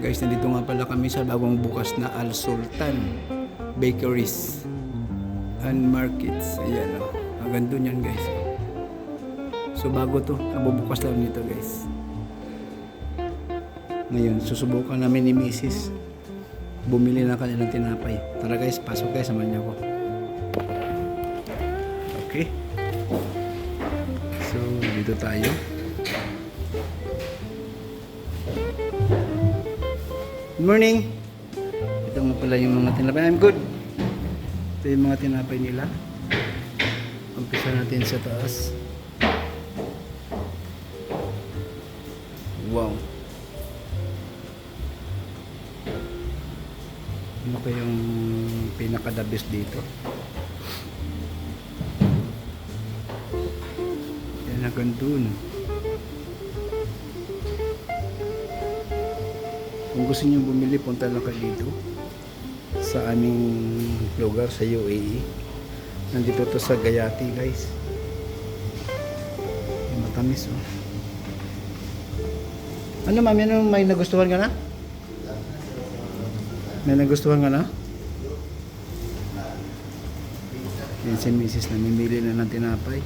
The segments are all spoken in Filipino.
Guys, nandito nga pala kami sa bagong bukas na Al Sultan Bakeries and Markets. Ayan o. Hanggang dun yan guys. So bago to. Nabubukas lang nito guys. Ngayon, susubukan namin ni Mrs. Bumili na kanilang tinapay. Tara guys, pasok guys. Samahan niyo ako. Okay. So, dito tayo. Good morning. Ito nga pala yung mga tinapay. I'm good. Ito yung mga tinapay nila. Umpisa natin sa taas. Wow. Ano pa yung pinaka-the best dito? Yan hanggang dun. Kung gusto niyo bumili, punta lang kayo dito sa aming lugar sa UAE. Nandito to sa Gayati guys. Yung matamis oh. Ano ma'am, yan may nagustuhan ka na? May nagustuhan ka na? Yan si Mrs. namimili na ng tinapay.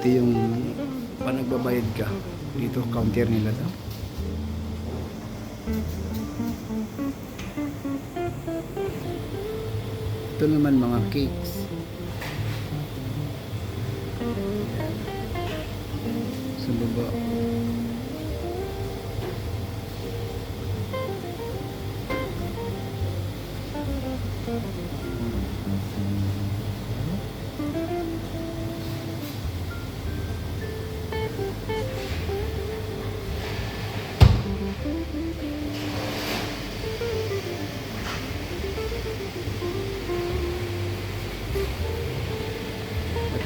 Ito yung panagbabayad ka dito, counter nila daw. Ito naman mga cakes sa baba.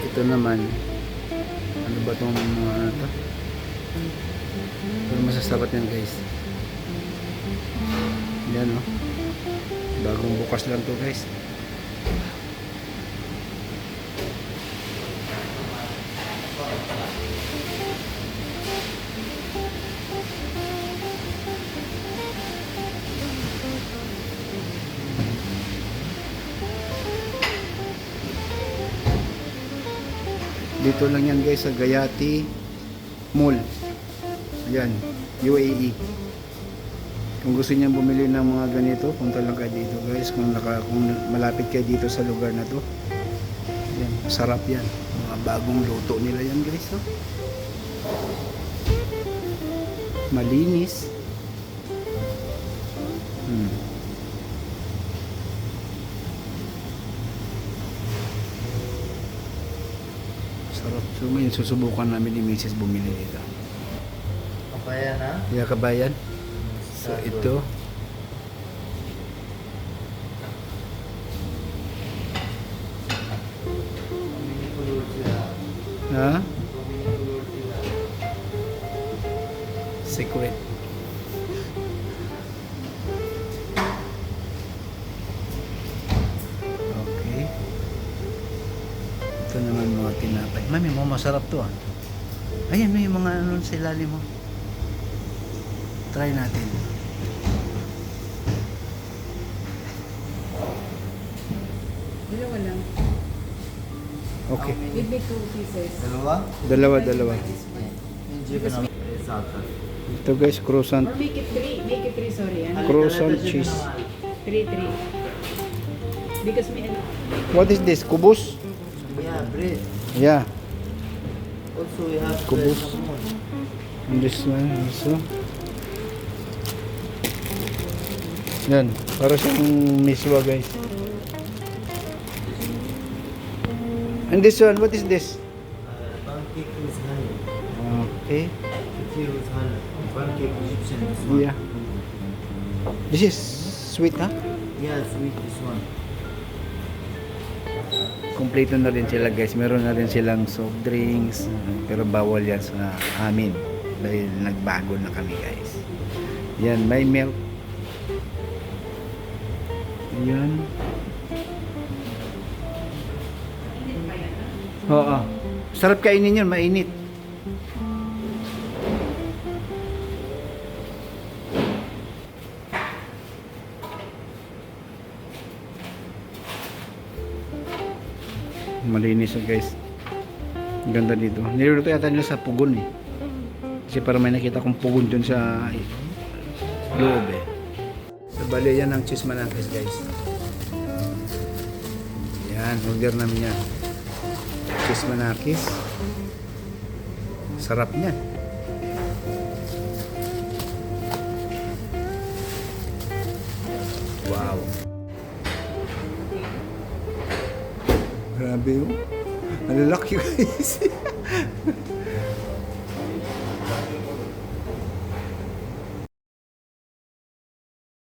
Ito naman, ano ba itong ano to? Pero masasabat yan guys. Yan o. Bagong bukas lang to guys. Dito lang yan guys sa Gayati Mall. Yan, UAE. Kung gusto niyo bumili ng mga ganito, punta lang kayo dito guys. Kung malapit kayo dito sa lugar na to. Yan, sarap yan. Mga bagong luto nila yan guys. Oh. Malinis. Sarap. So ngayon susubukan namin ni Mrs. bumili dito. Kabayan ha? Yeah, kabayan. So ito. Ha? Secret. Okay. Ito naman mga tinapay. Mami, mo masarap to ah. Ayan, may mga ano sa ilalim mo. Try natin. Dalawa lang. Okay. Give me 2 pieces. Dalawa? Dalawa. Esatto. Ito guys, croissant. Or make it 3. Make it 3, sorry. Croissant cheese. 3. Because may What is this? Kubus? Yeah, bread. Yeah. Also we have Kubus. salmon. And this one also. Yan. Para siyang miswa guys. And this one, what is this? Pancake with honey. Okay. Kefir with honey. Pancake Egyptian this one. Yeah. This is sweet, ha? Yeah, sweet this one. Kompleto na rin sila guys. Meron na rin silang soft drinks. Pero bawal yan sa amin. Dahil nagbago na kami guys. Yan, may milk. Ayan. Oo. Sarap kainin yun, mainit. Malinis na guys. Ang ganda dito. Niluluto yata nila sa pugon eh. Kasi para may nakita kong pugon dun sa loob eh. So bali yan ang cheese manakis guys. Yan, order namin yan. Cheese manakis. Sarap niyan. Wow. Grabe oh. Ang lalaki guys.